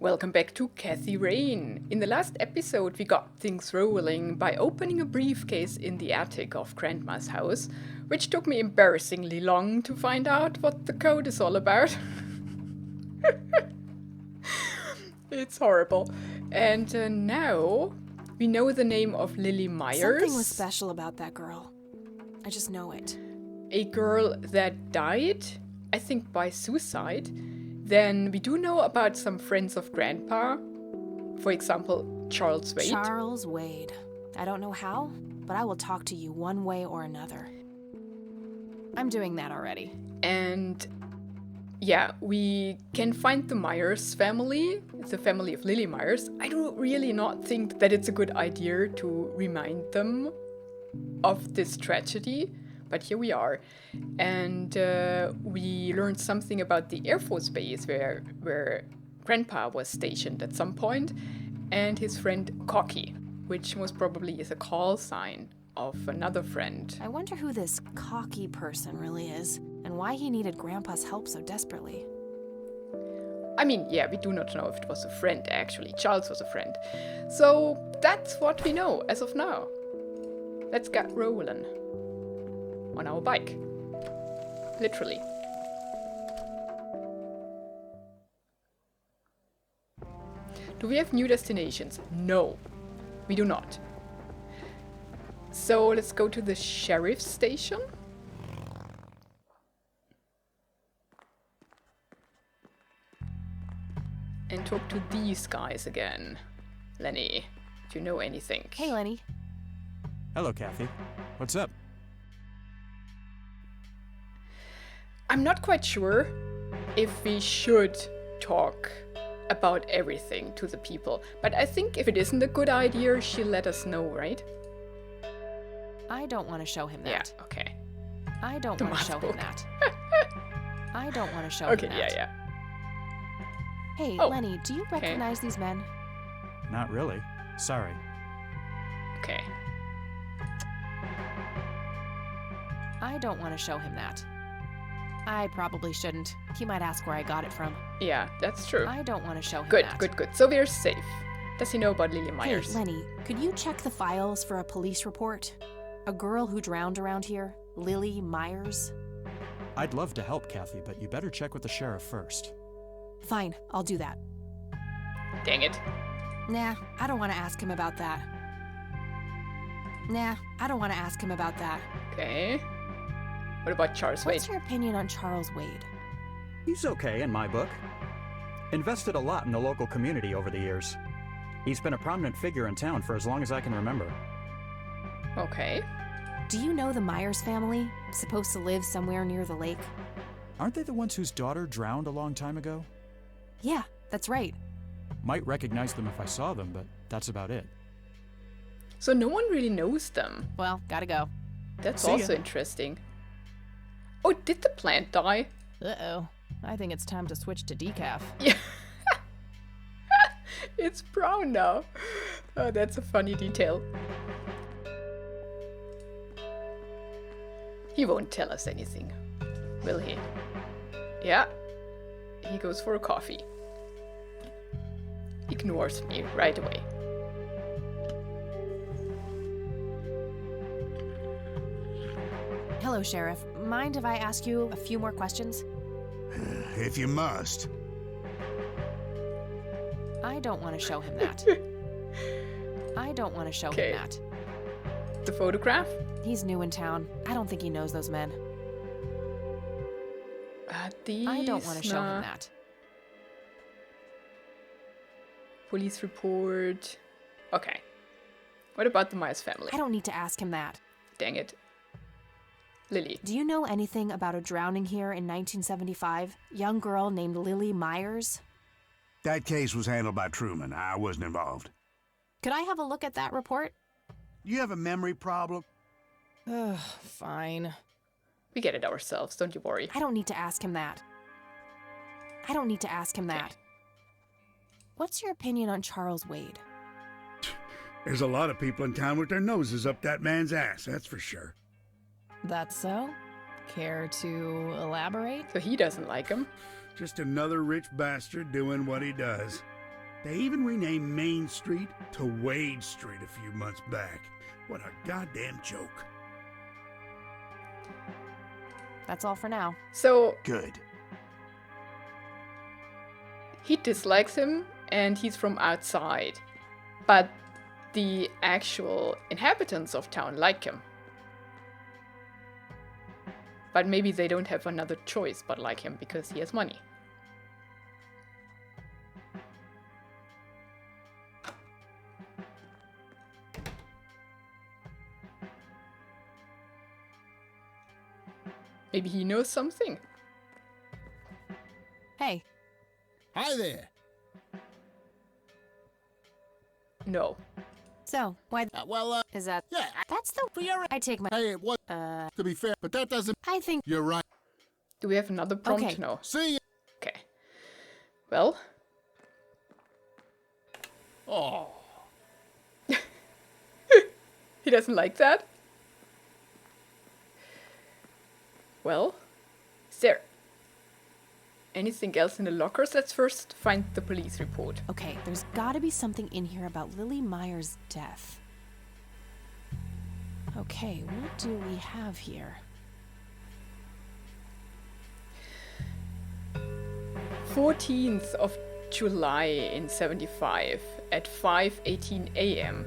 Welcome back to Kathy Rain. In the last episode, we got things rolling by opening a briefcase in the attic of Grandma's house, which took me embarrassingly long to find out what the code is all about. It's horrible. And now we know the name of Lily Myers. Something was special about that girl. I just know it. A girl that died, I think by suicide. Then we do know about some friends of Grandpa. For example, Charles Wade. Charles Wade. I don't know how, but I will talk to you one way or another. I'm doing that already. And yeah, we can find the Myers family, the family of Lily Myers. I do really not think that it's a good idea to remind them of this tragedy. But here we are, and we learned something about the Air Force base where Grandpa was stationed at some point, and his friend Cocky, which most probably is a call sign of another friend. I wonder who this cocky person really is, and why he needed Grandpa's help so desperately. I mean, yeah, we do not know if it was a friend, actually. Charles was a friend. So that's what we know as of now. Let's get rolling. On our bike. Literally. Do we have new destinations? No, we do not. So let's go to the sheriff's station. And talk to these guys again. Lenny, do you know anything? Hey, Lenny. Hello, Kathy. What's up? I'm not quite sure if we should talk about everything to the people, but I think if it isn't a good idea, she'll let us know, right? I don't want to show him that. Yeah, okay. I don't The want to math show book. him that. I don't want to show Okay, him that. yeah. Hey, Oh, Lenny, do you okay. recognize these men? Not really. Sorry. Okay. I don't want to show him that. I probably shouldn't. He might ask where I got it from. Yeah, that's true. I don't want to show him Good, that. good, good. So we're safe. Does he know about Lily Hey, Myers? Lenny, could you check the files for a police report? A girl who drowned around here, Lily Myers? I'd love to help, Kathy, but you better check with the sheriff first. Fine, I'll do that. Dang it. Nah, I don't want to ask him about that. Nah, I don't want to ask him about that. Okay. What about Charles Wade? What's your opinion on Charles Wade? He's okay in my book. Invested a lot in the local community over the years. He's been a prominent figure in town for as long as I can remember. Okay. Do you know the Myers family? Supposed to live somewhere near the lake? Aren't they the ones whose daughter drowned a long time ago? Yeah, that's right. Might recognize them if I saw them, but that's about it. So no one really knows them. Well, gotta go. That's See ya. also interesting. Oh, did the plant die? Uh-oh. I think it's time to switch to decaf. Yeah. It's brown now. Oh, that's a funny detail. He won't tell us anything, will he? Yeah. He goes for a coffee. Ignores me right away. Hello, Sheriff. Mind if I ask you a few more questions? If you must. I don't want to show him that. I don't want to show Okay. him that. The photograph? He's new in town. I don't think he knows those men. These, I don't want to show nah. him that. Police report. Okay. What about the Myers family? I don't need to ask him that. Dang it. Lily. Do you know anything about a drowning here in 1975? Young girl named Lily Myers? That case was handled by Truman. I wasn't involved. Could I have a look at that report? You have a memory problem? Ugh, fine. We get it ourselves, don't you worry. I don't need to ask him that. I don't need to ask him that. What's your opinion on Charles Wade? There's a lot of people in town with their noses up that man's ass, that's for sure. That's so? Care to elaborate? So he doesn't like him. Just another rich bastard doing what he does. They even renamed Main Street to Wade Street a few months back. What a goddamn joke. That's all for now. So Good. he dislikes him and he's from outside. But the actual inhabitants of town like him. But maybe they don't have another choice but like him because he has money. Maybe he knows something. Hey, Hi there. No. so, why is that? Yeah, That's the... for your... I take my... Hey, it was, to be fair, but that doesn't... I think... You're right. Do we have another prompt? Okay. No. See ya. Okay. Well. Oh. He doesn't like that? Well, is there anything else in the lockers? Let's first find the police report. Okay, there's gotta be something in here about Lily Meyer's death. Okay, what do we have here? 14th of July in 75 at 5:18 a.m.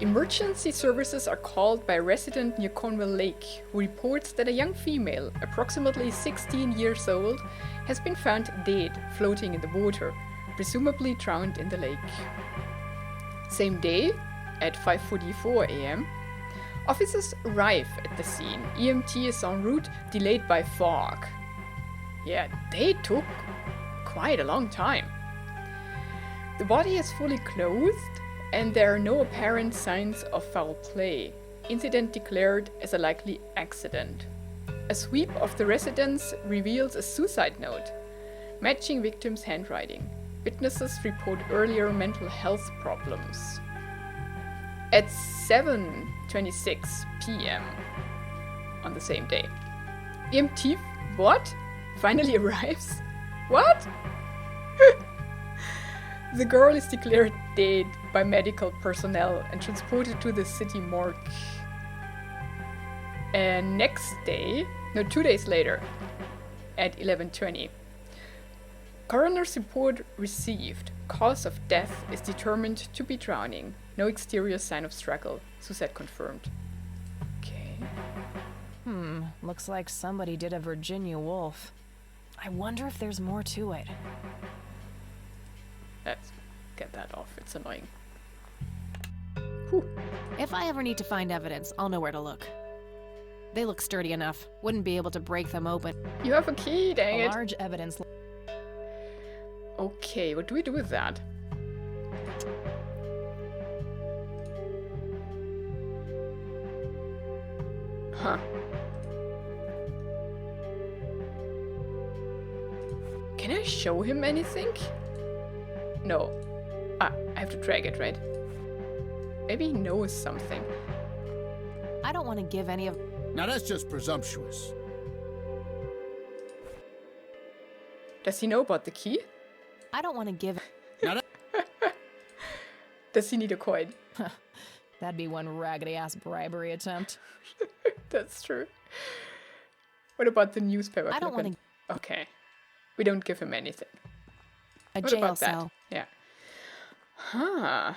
Emergency services are called by a resident near Cornwall Lake who reports that a young female, approximately 16 years old, has been found dead floating in the water, presumably drowned in the lake. Same day, at 5:44 a.m., officers arrive at the scene. EMT is en route, delayed by fog. Yeah, they took quite a long time. The body is fully clothed and there are no apparent signs of foul play. Incident declared as a likely accident. A sweep of the residence reveals a suicide note, matching victim's handwriting. Witnesses report earlier mental health problems. At 7:26 p.m. on the same day, EMT finally arrives? What? The girl is declared dead by medical personnel and transported to the city morgue. And next day, 2 days later, at 11:20, coroner's report received. Cause of death is determined to be drowning. No exterior sign of struggle. Suicide confirmed. Okay. Looks like somebody did a Virginia Woolf. I wonder if there's more to it. Let's get that off. It's annoying. If I ever need to find evidence, I'll know where to look. They look sturdy enough. Wouldn't be able to break them open. You have a key, dang A it. large evidence... Okay, what do we do with that? Huh. Can I show him anything? No. Ah, I have to drag it, right? Maybe he knows something. I don't want to give any of... Now that's just presumptuous. Does he know about the key? I don't want to give... Now that... Does he need a coin? That'd be one raggedy-ass bribery attempt. That's true. What about the newspaper? I don't want to... Okay. We don't give him anything. A What jail about that? cell. Yeah. Huh.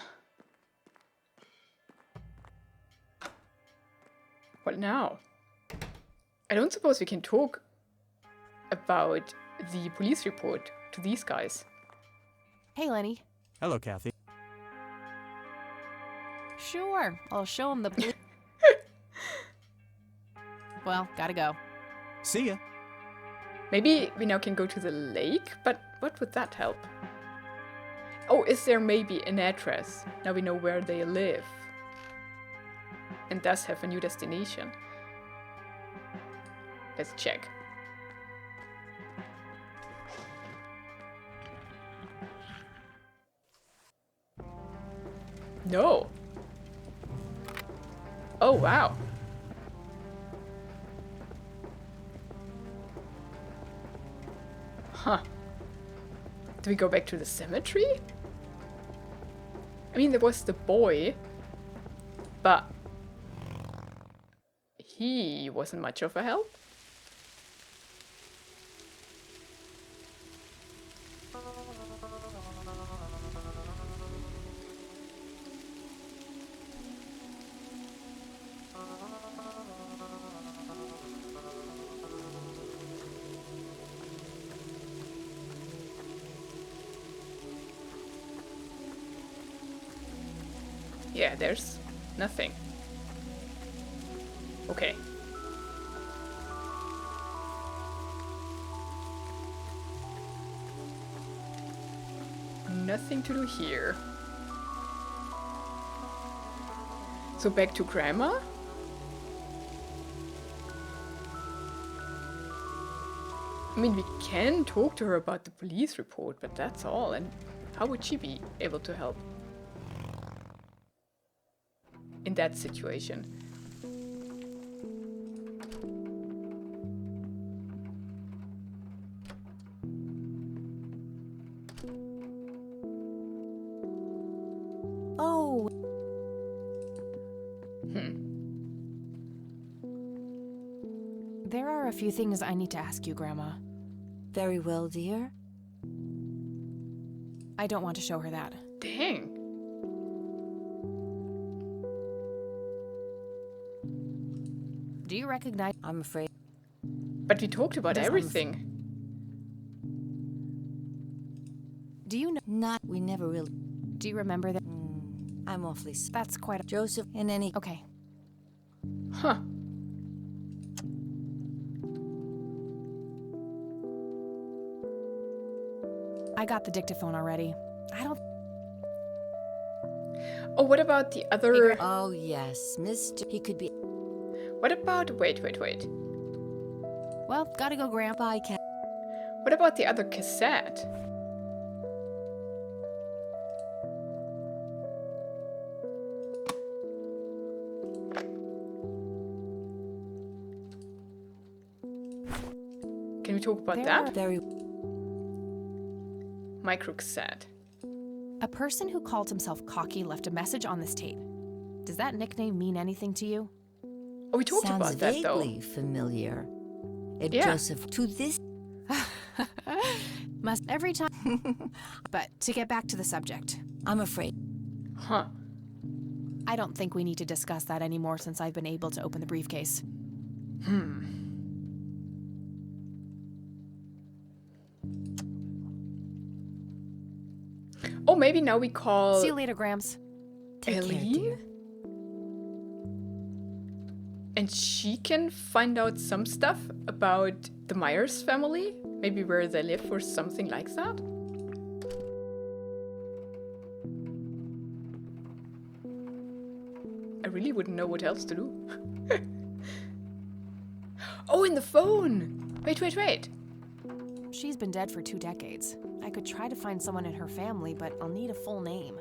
What now? I don't suppose we can talk about the police report to these guys. Hey, Lenny. Hello, Kathy. Sure, I'll show him the... Well, gotta go. See ya. Maybe we now can go to the lake, but what would that help? Oh, is there maybe an address? Now we know where they live. And thus have a new destination. Let's check. No. Oh, wow. Huh. Do we go back to the cemetery? I mean, there was the boy, but he wasn't much of a help. Yeah, there's nothing. Okay. Nothing to do here. So back to Grandma? I mean, we can talk to her about the police report, but that's all. And how would she be able to help in that situation? Oh. There are a few things I need to ask you, Grandma. Very well, dear. I don't want to show her that. Dang. Do you recognize? I'm afraid. But we talked about everything. Do you know? Not. We never really. Do you remember that? I'm awfully. That's quite a. Joseph, in any. Okay. Huh. I got the dictaphone already. I don't. Oh, what about the other... Oh, yes, Mr. He could be. What about... Wait. Well, gotta go, Grandpa. I can't. What about the other cassette? Can we talk about that? Very. Micro cassette. A person who called himself Cocky left a message on this tape. Does that nickname mean anything to you? Oh, we talked Sounds about that though. vaguely familiar. Yeah. Joseph, to this. Must every time. But to get back to the subject, I'm afraid. Huh. I don't think we need to discuss that anymore since I've been able to open the briefcase. Oh, maybe now we call See you later, Grams. Take care, Eileen? dear. And she can find out some stuff about the Myers family? Maybe where they live or something like that? I really wouldn't know what else to do. Oh, in the phone! Wait. She's been dead for 2 decades. I could try to find someone in her family, but I'll need a full name.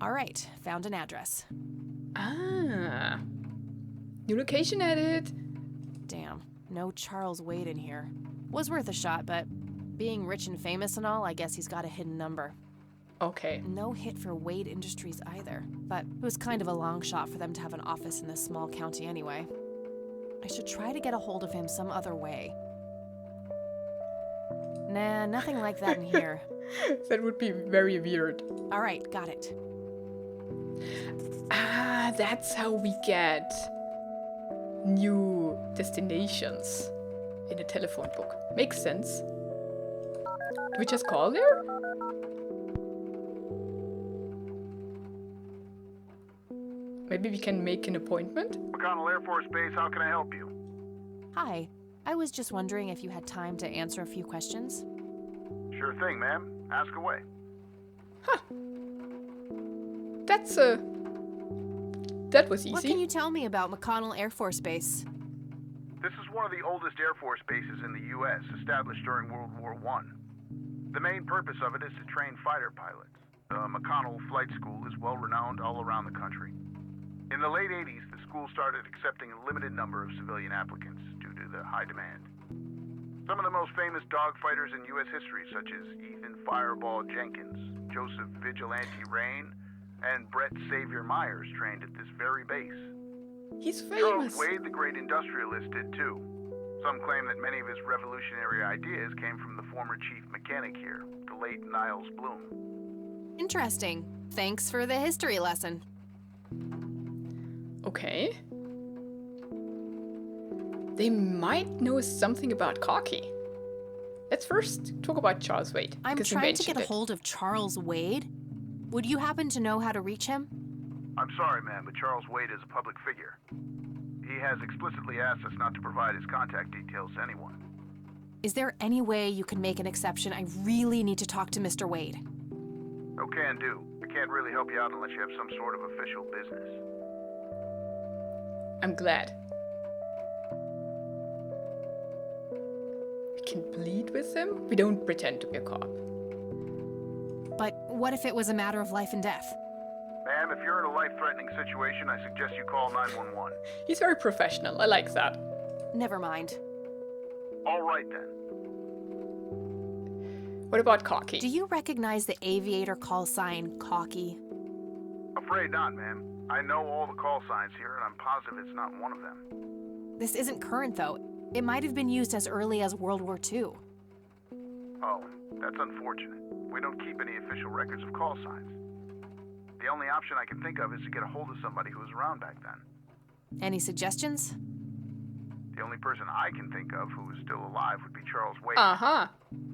All right, found an address. Ah. New location edit. Damn, no Charles Wade in here. Was worth a shot, but being rich and famous and all, I guess he's got a hidden number. Okay. No hit for Wade Industries either, but it was kind of a long shot for them to have an office in this small county anyway. I should try to get a hold of him some other way. Nah, nothing like that in here. That would be very weird. All right, got it. Ah, that's how we get new destinations in a telephone book. Makes sense. Do we just call there? Maybe we can make an appointment? McConnell Air Force Base, how can I help you? Hi, I was just wondering if you had time to answer a few questions. Sure thing, ma'am. Ask away. That was easy. What can you tell me about McConnell Air Force Base? This is one of the oldest Air Force bases in the U.S., established during World War I. The main purpose of it is to train fighter pilots. The McConnell Flight School is well renowned all around the country. In the late 80s, the school started accepting a limited number of civilian applicants due to the high demand. Some of the most famous dogfighters in U.S. history, such as Ethan Fireball Jenkins, Joseph Vigilante Rain, and Brett Savior Myers trained at this very base. He's Charles famous. Wade, the great industrialist, did too. Some claim that many of his revolutionary ideas came from the former chief mechanic here, the late Niles Bloom. Interesting. Thanks for the history lesson. Okay. They might know something about Corky. Let's first talk about Charles Wade. I'm because he trying to get mentioned a it. hold of Charles Wade. Would you happen to know how to reach him? I'm sorry, ma'am, but Charles Wade is a public figure. He has explicitly asked us not to provide his contact details to anyone. Is there any way you can make an exception? I really need to talk to Mr. Wade. No can do. I can't really help you out unless you have some sort of official business. I'm glad. We can plead with him. We don't pretend to be a cop. But what if it was a matter of life and death? Ma'am, if you're in a life-threatening situation, I suggest you call 911. He's very professional. I like that. Never mind. All right, then. What about Corky? Do you recognize the aviator call sign, Cocky? Afraid not, ma'am. I know all the call signs here, and I'm positive it's not one of them. This isn't current, though. It might have been used as early as World War II. Oh, that's unfortunate. We don't keep any official records of call signs. The only option I can think of is to get a hold of somebody who was around back then. Any suggestions? The only person I can think of who is still alive would be Charles Wade. Uh-huh.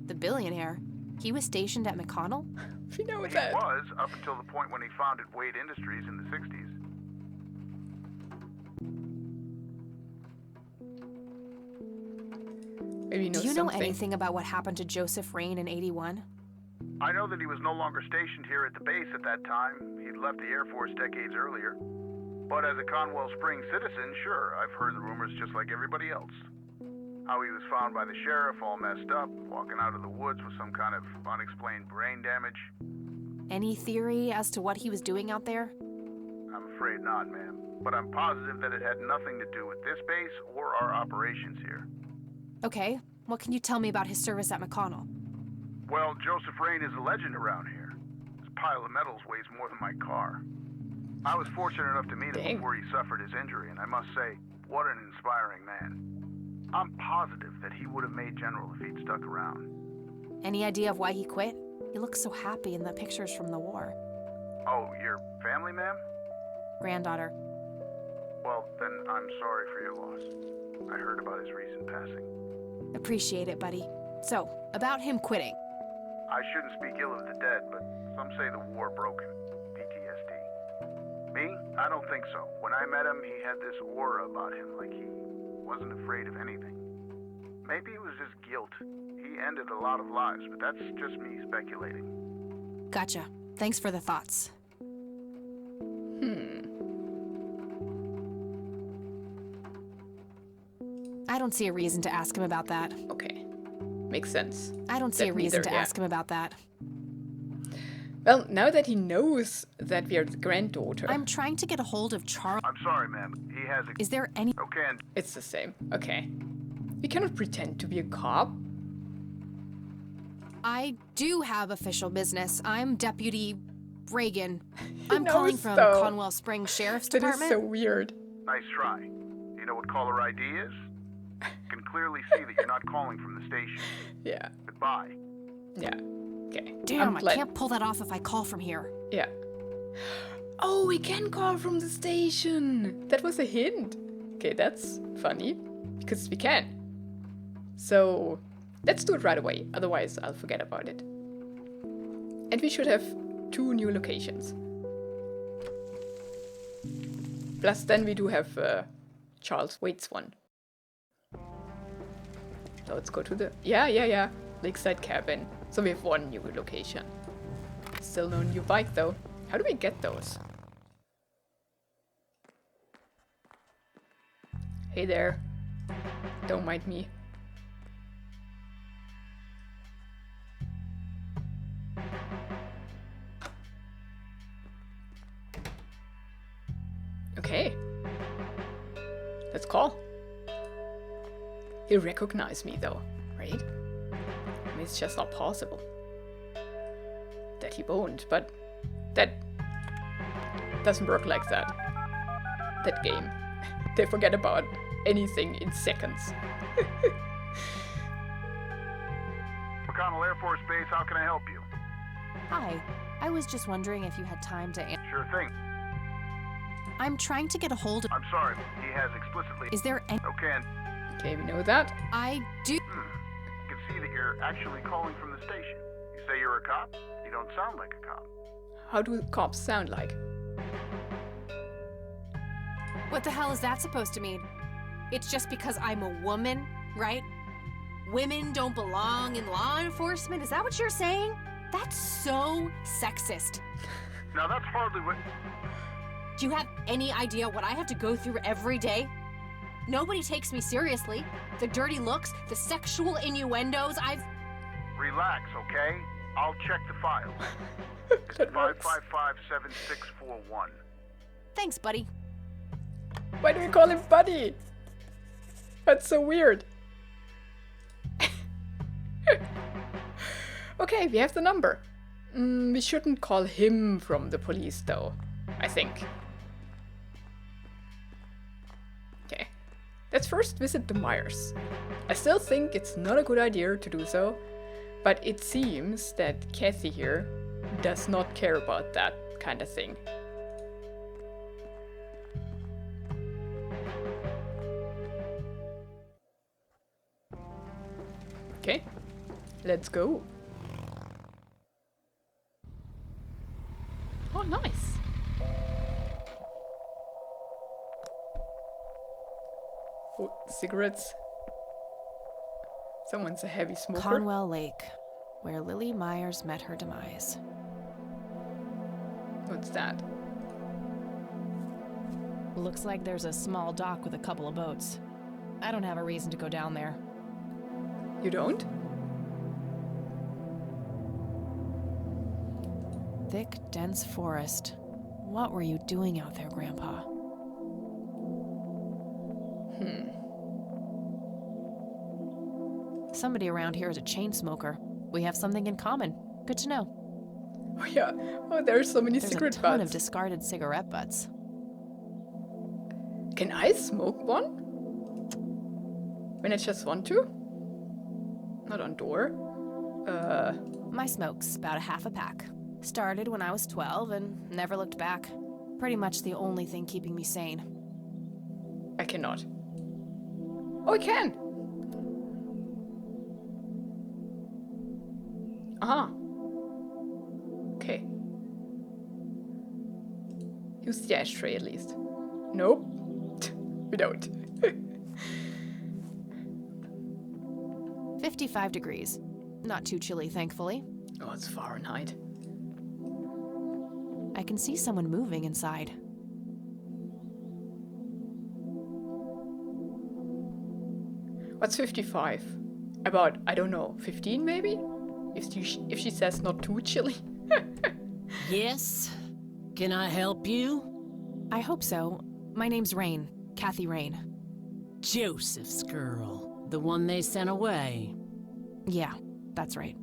The billionaire. He was stationed at McConnell? We know He that. was, up until the point when he founded Wade Industries in the 60s. Maybe he knows Do you know something. anything about what happened to Joseph Rain in '81? I know that he was no longer stationed here at the base at that time. He'd left the Air Force decades earlier. But as a Conwell Springs citizen, sure, I've heard the rumors just like everybody else. How he was found by the sheriff all messed up, walking out of the woods with some kind of unexplained brain damage. Any theory as to what he was doing out there? I'm afraid not, ma'am. But I'm positive that it had nothing to do with this base or our operations here. Okay, what can you tell me about his service at McConnell? Well, Joseph Rain is a legend around here. This pile of metals weighs more than my car. I was fortunate enough to meet him Dang. before he suffered his injury, and I must say, what an inspiring man. I'm positive that he would have made General if he'd stuck around. Any idea of why he quit? He looks so happy in the pictures from the war. Oh, your family, ma'am? Granddaughter. Well, then I'm sorry for your loss. I heard about his recent passing. Appreciate it, buddy. So, about him quitting. I shouldn't speak ill of the dead, but some say the war broke him. PTSD. Me? I don't think so. When I met him, he had this aura about him, like he wasn't afraid of anything. Maybe it was just guilt. He ended a lot of lives, but that's just me speculating. Gotcha. Thanks for the thoughts. I don't see a reason to ask him about that. Okay. Makes sense. I don't see That a reason neither, to yeah. ask him about that. Well, now that he knows that we are the granddaughter, I'm trying to get a hold of Charles. I'm sorry, ma'am. He has a... Is there any... Okay, and it's the same. Okay. We cannot pretend to be a cop. I do have official business. I'm Deputy Reagan. I'm knows, calling from though. Conwell Springs Sheriff's That is Department. so weird. nice try. Do you know what caller ID is? You can clearly see that you're not calling from the station. Yeah. Goodbye. Yeah. Okay. Damn, I'm I glad- can't pull that off if I call from here. Yeah. Oh, we can call from the station. That was a hint. Okay, that's funny. Because we can. So, let's do it right away. Otherwise, I'll forget about it. And we should have 2 new locations. Plus, then we do have Charles Wade's one. So let's go to the... Yeah. Lakeside Cabin. So we have 1 new location. Still no new bike though. How do we get those? Hey there. Don't mind me. Okay. Let's call. He'll recognize me though, right? mean, it's just not possible that he won't, but that doesn't work like that. That game. They forget about anything in seconds. McConnell Air Force Base, how can I help you? Hi. I was just wondering if you had time to Sure thing. I'm trying to get a hold of... I'm sorry, he has explicitly... Is there any... Okay, and Okay, we know that. I do... you can see that you're actually calling from the station. You say you're a cop? You don't sound like a cop. How do cops sound like? What the hell is that supposed to mean? It's just because I'm a woman, right? Women don't belong in law enforcement? Is that what you're saying? That's so sexist. Now that's hardly what... Do you have any idea what I have to go through every day? Nobody takes me seriously. The dirty looks, the sexual innuendos, Relax, okay? I'll check the file. That works. 555-7641. Thanks, buddy. Why do we call him Buddy? That's so weird. Okay, we have the number. We shouldn't call him from the police, though, I think. Okay, let's first visit the Myers. I still think it's not a good idea to do so, but it seems that Kathy here does not care about that kind of thing. Okay, let's go. Oh, nice. Oh, cigarettes. Someone's a heavy smoker. Conwell Lake, where Lily Myers met her demise. What's that? Looks like there's a small dock with a couple of boats. I don't have a reason to go down there. You don't? Thick, dense forest. What were you doing out there, Grandpa? Somebody around here is a chain smoker. We have something in common. Good to know. Oh yeah. Oh, there's so many There's a cigarette ton of butts. discarded cigarette butts. Can I smoke one? When I just want to? Not on door. My smoke's about a half a pack. Started when I was 12 and never looked back. Pretty much the only thing keeping me sane. I cannot. Oh, I can! Aha. Okay. Use the ashtray at least. Nope. We don't. 55 degrees. Not too chilly, thankfully. Oh, it's Fahrenheit. I can see someone moving inside. What's 55? About, I don't know, 15 maybe? If she says not too chilly. Yes? Can I help you? I hope so. My name's Rain. Kathy Rain. Joseph's girl. The one they sent away. Yeah, that's right.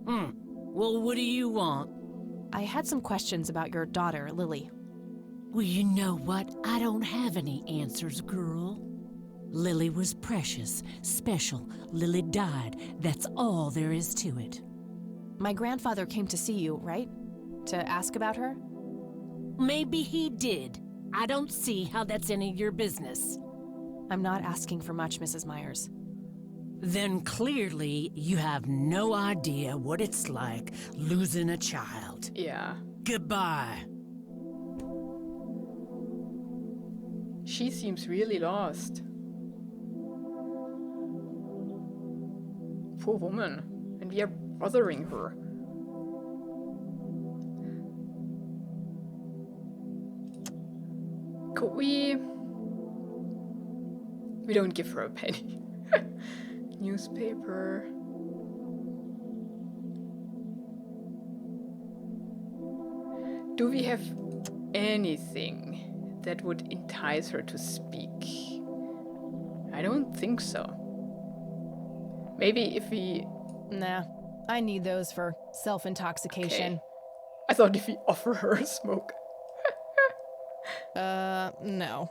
Well, what do you want? I had some questions about your daughter, Lily. Well, you know what? I don't have any answers, girl. Lily was precious, special. Lily died. That's all there is to it. My grandfather came to see you, right? To ask about her? Maybe he did. I don't see how that's any of your business. I'm not asking for much, Mrs. Myers. Then clearly you have no idea what it's like losing a child. Yeah. Goodbye. She seems really lost. Poor woman. And we are bothering her. Could we... We don't give her a penny. Newspaper. Do we have anything that would entice her to speak? I don't think so. Maybe if we Nah, I need those for self-intoxication. Okay. I thought if we offer her a smoke. No.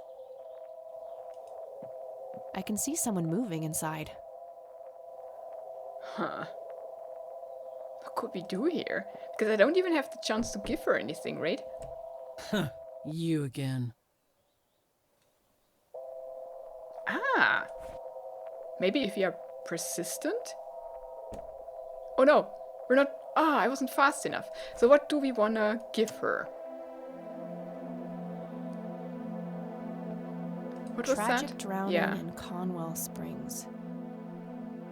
I can see someone moving inside. Huh. What could we do here? Because I don't even have the chance to give her anything, right? Huh. You again. Ah. Maybe if we are persistent? Oh no, we're not. Ah, I wasn't fast enough. So what do we wanna give her? What was Tragic that? drowning Yeah. in Conwell Springs.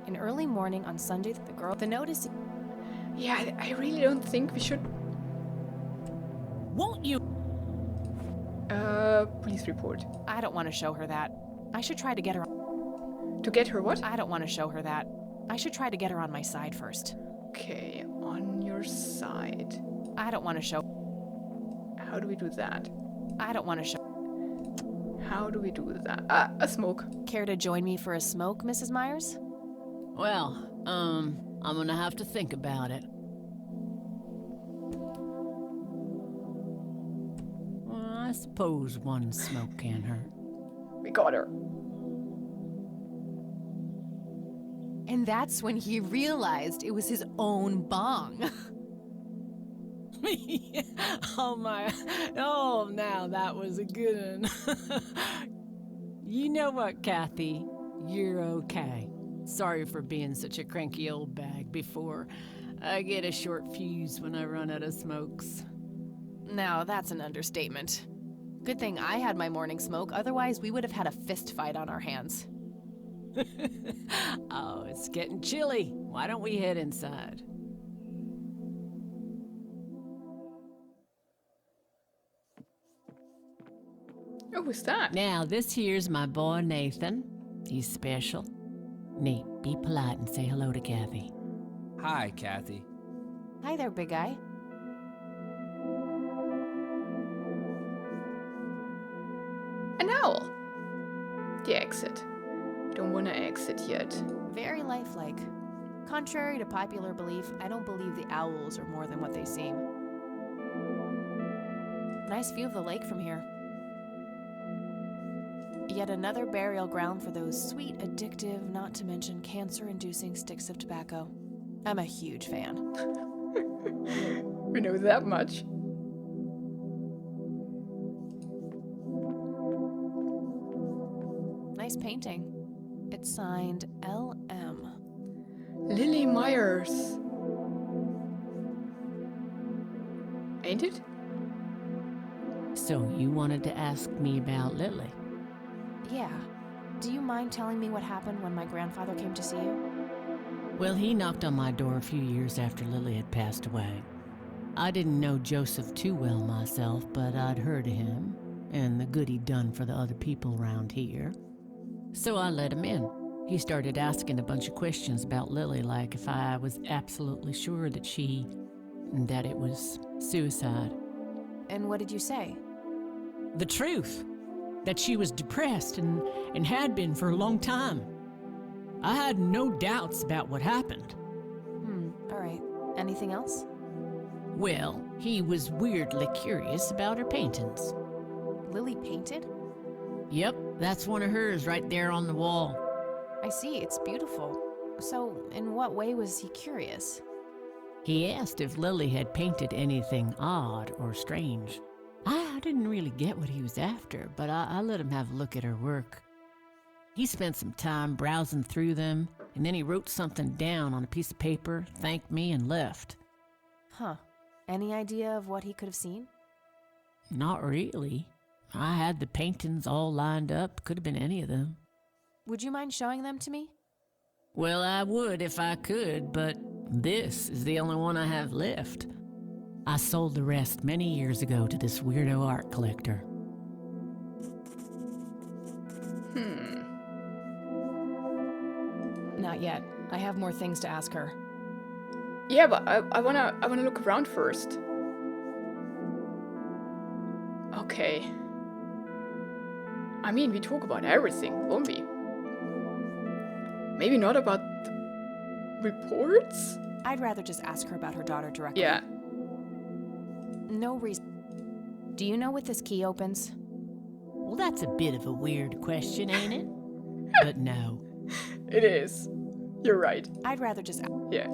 In early morning on Sunday, the notice. Yeah, I really don't think we should. Won't you? Police report. I don't want to show her that. I should try to get her. To get her what? I don't want to show her that. I should try to get her on my side first. Okay, on your side. I don't want to show. How do we do that? I don't want to show. How do we do that? Ah, a smoke. Care to join me for a smoke, Mrs. Myers? Well, I'm gonna have to think about it. Well, I suppose one smoke can't hurt. We got her. And that's when he realized it was his own bong. Oh my, oh now that was a good one. You know what, Kathy? You're okay. Sorry for being such a cranky old bag before. I get a short fuse when I run out of smokes. Now, that's an understatement. Good thing I had my morning smoke, otherwise we would have had a fist fight on our hands. Oh, it's getting chilly. Why don't we head inside? Oh, who's that? Now, this here's my boy Nathan. He's special. Nate, be polite and say hello to Kathy. Hi, Kathy. Hi there, big guy. An owl. The exit. Don't wanna exit yet. Very lifelike. Contrary to popular belief, I don't believe the owls are more than what they seem. Nice view of the lake from here. Yet another burial ground for those sweet, addictive, not to mention cancer-inducing sticks of tobacco. I'm a huge fan. We know that much. Nice painting. It's signed L.M. Lily Myers. Ain't it? So you wanted to ask me about Lily? Yeah. Do you mind telling me what happened when my grandfather came to see you? Well, he knocked on my door a few years after Lily had passed away. I didn't know Joseph too well myself, but I'd heard of him and the good he'd done for the other people around here. So I let him in. He started asking a bunch of questions about Lily, like if I was absolutely sure that it was suicide. And what did you say? The truth. That she was depressed and had been for a long time. I had no doubts about what happened. All right. Anything else? Well, he was weirdly curious about her paintings. Lily painted? Yep, that's one of hers right there on the wall. I see, it's beautiful. So, in what way was he curious? He asked if Lily had painted anything odd or strange. I didn't really get what he was after, but I let him have a look at her work. He spent some time browsing through them, and then he wrote something down on a piece of paper, thanked me, and left. Huh. Any idea of what he could have seen? Not really. I had the paintings all lined up. Could have been any of them. Would you mind showing them to me? Well, I would if I could, but this is the only one I have left. I sold the rest many years ago to this weirdo art collector. Not yet. I have more things to ask her. Yeah, but I wanna look around first. Okay. I mean, we talk about everything, won't we? Maybe not about the reports? I'd rather just ask her about her daughter directly. Yeah. No reason. Do you know what this key opens? Well, that's a bit of a weird question, ain't it? But no. It is. You're right. I'd rather just. Yeah.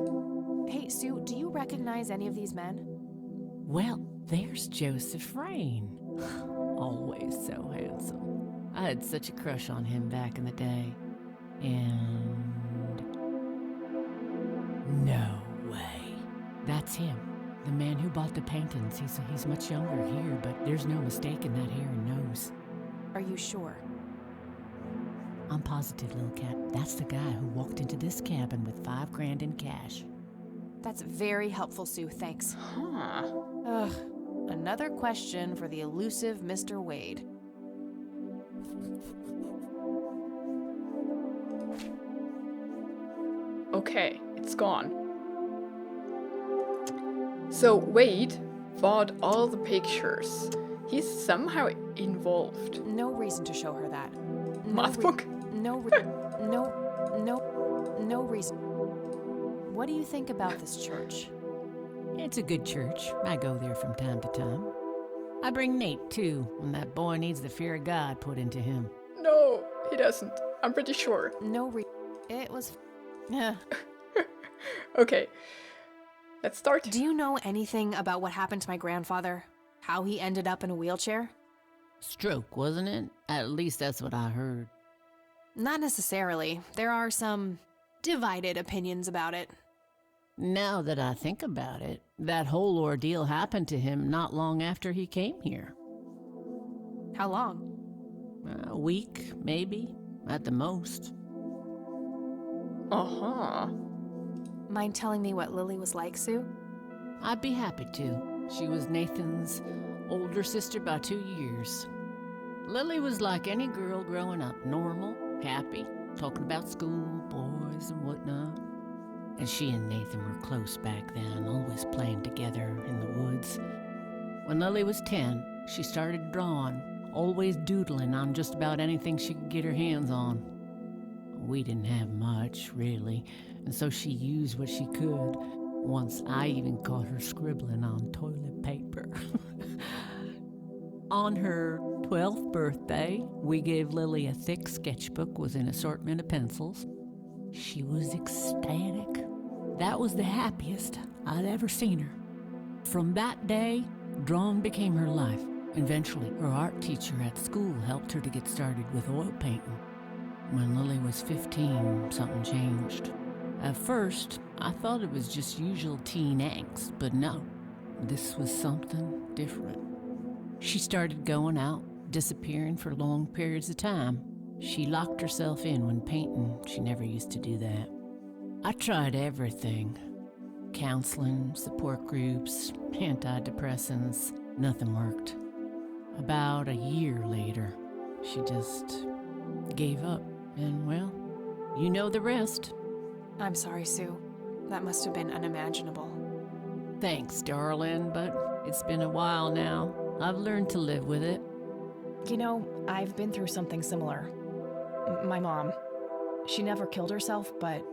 Hey, Sue, do you recognize any of these men? Well, there's Joseph Rain. Always so handsome. I had such a crush on him back in the day. And... no way. That's him. The man who bought the paintings. He's much younger here, but there's no mistaking that hair and nose. Are you sure? I'm positive, little cat. That's the guy who walked into this cabin with $5,000 in cash. That's very helpful, Sue. Thanks. Huh. Ugh. Another question for the elusive Mr. Wade. Okay, it's gone. So Wade bought all the pictures. He's somehow involved. No reason to show her that. Math book? No reason. What do you think about this church? It's a good church. I go there from time to time. I bring Nate, too, when that boy needs the fear of God put into him. No, he doesn't. I'm pretty sure. It was... Okay, let's start. Do you know anything about what happened to my grandfather? How he ended up in a wheelchair? Stroke, wasn't it? At least that's what I heard. Not necessarily. There are some divided opinions about it. Now that I think about it, that whole ordeal happened to him not long after he came here. How long? A week, maybe, at the most. Uh-huh. Mind telling me what Lily was like, Sue? I'd be happy to. She was Nathan's older sister by 2 years. Lily was like any girl growing up, normal, happy, talking about school, boys, and whatnot. And she and Nathan were close back then, always playing together in the woods. When Lily was 10, she started drawing, always doodling on just about anything she could get her hands on. We didn't have much, really, and so she used what she could. Once I even caught her scribbling on toilet paper. On her 12th birthday, we gave Lily a thick sketchbook with an assortment of pencils. She was ecstatic. That was the happiest I'd ever seen her. From that day, drawing became her life. Eventually, her art teacher at school helped her to get started with oil painting. When Lily was 15, something changed. At first, I thought it was just usual teen angst, but no, this was something different. She started going out, disappearing for long periods of time. She locked herself in when painting. She never used to do that. I tried everything. Counseling, support groups, antidepressants. Nothing worked. About a year later, she just gave up. And, well, you know the rest. I'm sorry, Sue. That must have been unimaginable. Thanks, darling, but it's been a while now. I've learned to live with it. You know, I've been through something similar. My mom. She never killed herself, but,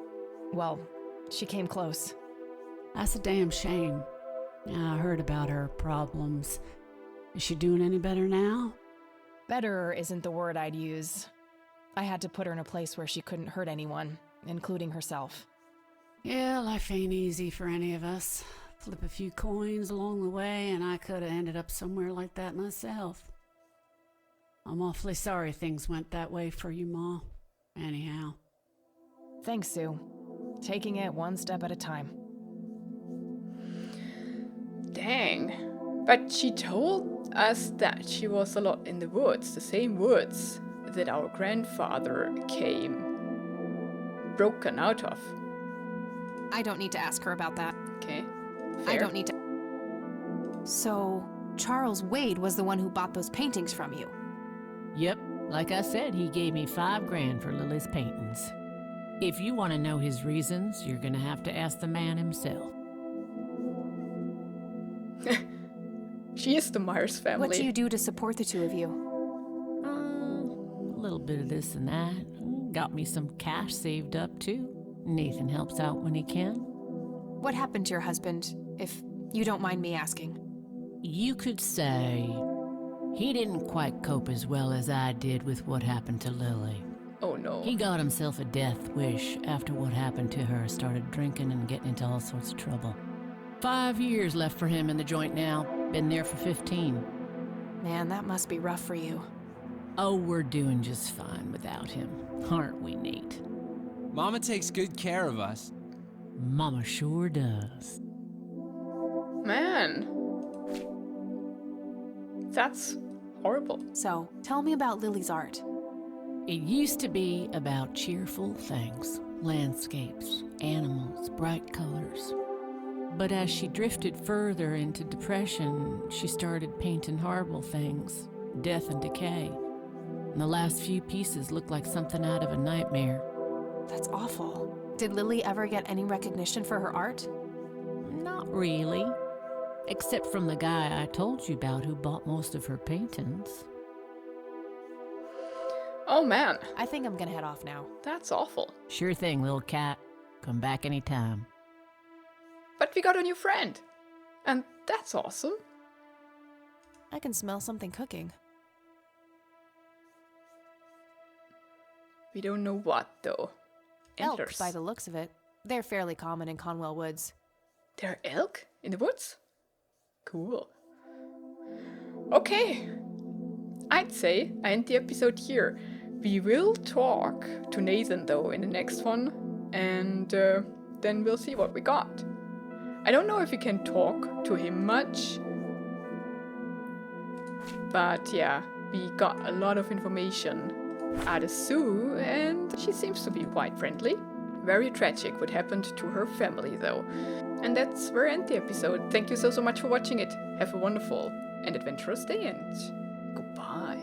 well, she came close. That's a damn shame. I heard about her problems. Is she doing any better now? Better isn't the word I'd use. I had to put her in a place where she couldn't hurt anyone, including herself. Yeah, life ain't easy for any of us. Flip a few coins along the way, and I could have ended up somewhere like that myself. I'm awfully sorry things went that way for you, Ma. Anyhow. Thanks, Sue. Taking it one step at a time. Dang. But she told us that she was a lot in the woods, the same woods that our grandfather came broken out of. I don't need to ask her about that. Okay. I don't need to. So, Charles Wade was the one who bought those paintings from you? Yep, like I said, he gave me $5,000 for Lily's paintings. If you want to know his reasons, you're gonna have to ask the man himself. She is the Myers family. What do you do to support the two of you? A little bit of this and that. Got me some cash saved up, too. Nathan helps out when he can. What happened to your husband, if you don't mind me asking? You could say he didn't quite cope as well as I did with what happened to Lily. Oh no. He got himself a death wish after what happened to her, started drinking and getting into all sorts of trouble. 5 years left for him in the joint now. Been there for 15. Man, that must be rough for you. Oh, we're doing just fine without him. Aren't we, Nate? Mama takes good care of us. Mama sure does. Man. That's horrible. So, tell me about Lily's art. It used to be about cheerful things. Landscapes, animals, bright colors. But as she drifted further into depression, she started painting horrible things. Death and decay. And the last few pieces look like something out of a nightmare. That's awful. Did Lily ever get any recognition for her art? Not really. Except from the guy I told you about who bought most of her paintings. Oh man. I think I'm gonna head off now. That's awful. Sure thing, little cat. Come back anytime. But we got a new friend. And that's awesome. I can smell something cooking. We don't know what though. Elk, Antlers. by the looks of it. They're fairly common in Conwell Woods. There are elk in the woods? Cool. Okay. I'd say I end the episode here. We will talk to Nathan though in the next one. And then we'll see what we got. I don't know if we can talk to him much. But yeah, we got a lot of information out of Sue, and she seems to be quite friendly. Very tragic what happened to her family though. And that's where I end the episode. Thank you so much for watching it. Have a wonderful and adventurous day, and goodbye.